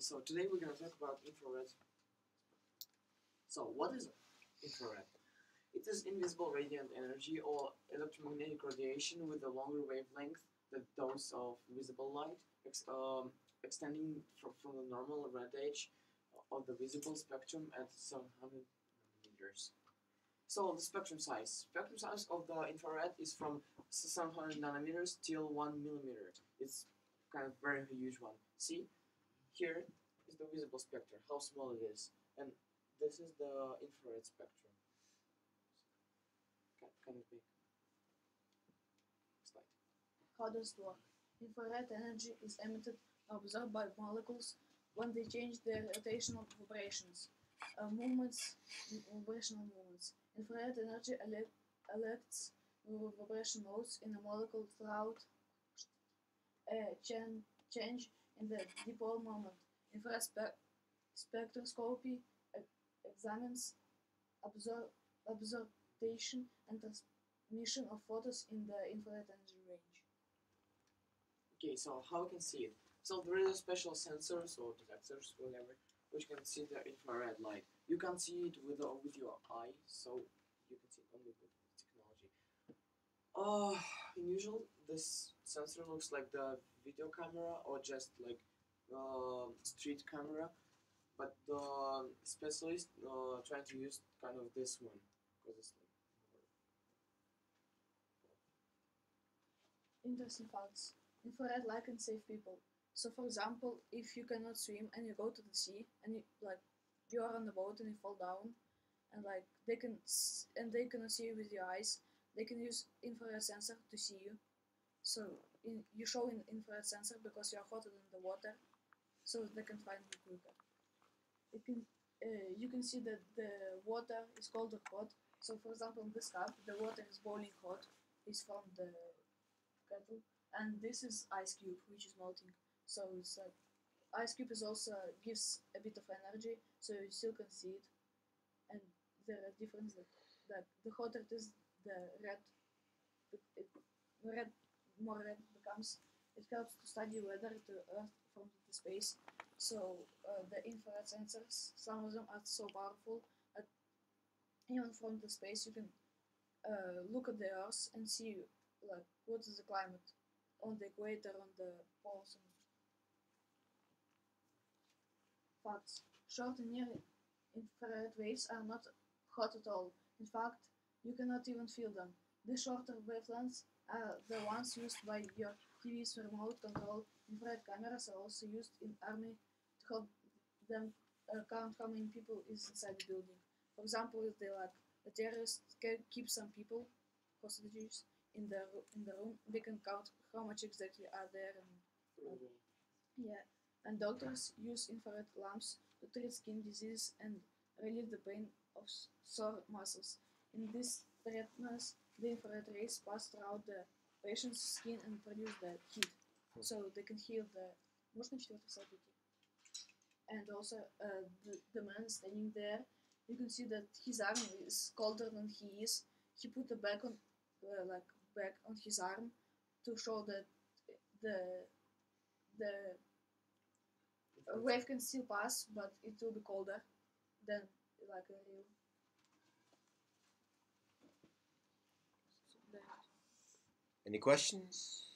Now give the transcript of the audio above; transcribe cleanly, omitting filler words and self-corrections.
So today we're going to talk about infrared. So what is infrared? It is invisible radiant energy or electromagnetic radiation with a longer wavelength than those of visible light, extending from the normal red edge of the visible spectrum at 700 nanometers. So the spectrum size. Spectrum size of the infrared is from 700 nanometers till 1 millimeter. It's kind of very huge one. See, here is the visible spectrum, how small it is, and this is the infrared spectrum. Kind of big. Slide. How does it work? Infrared energy is emitted or absorbed by molecules when they change their rotational vibrations, vibrational movements. Infrared energy elects vibration modes in a molecule throughout a change in the dipole moment. Infrared spectroscopy examines absorption and transmission of photons in the infrared energy range. Okay, so how we can see it? So there is a special sensors or detectors, whatever, which can see the infrared light. You can see it with your eye, so you can see it only with technology. In usual, this sensor looks like the video camera or just like street camera, but the specialist try to use kind of this one because it's like more. Interesting facts. Infrared light can save people. So, for example, if you cannot swim and you go to the sea and you are on the boat and you fall down, and they cannot see you with your eyes, they can use infrared sensor to see you. So you show in infrared sensor because you are hotter than the water, so they can find you quicker. You can see that the water is cold or hot. So, for example, in this cup, the water is boiling hot. It's from the kettle, and this is ice cube, which is melting. So it's like ice cube is also gives a bit of energy, so you still can see it. And there are differences that the hotter it is, the more red it becomes. It helps to study weather to Earth from the space. So the infrared sensors, some of them are so powerful that even from the space you can look at the Earth and see like what is the climate on the equator, on the poles. And facts. Short and near infrared waves are not hot at all. In fact, you cannot even feel them. The shorter wavelengths are the ones used by your TV's remote control. Infrared cameras are also used in army to help them count how many people is inside the building. For example, if they the terrorists keep some people, hostages, in the room, they can count how much exactly are there. And yeah, and doctors use infrared lamps to treat skin disease and relieve the pain of sore muscles. In these treatments, the infrared rays pass throughout the patient's skin and produce the heat, so they can heal the. Можно четвертый слайд? And also the man standing there, you can see that his arm is colder than he is. He put a bag on bag on his arm to show that the wave can still pass, but it will be colder than like a real. Any questions?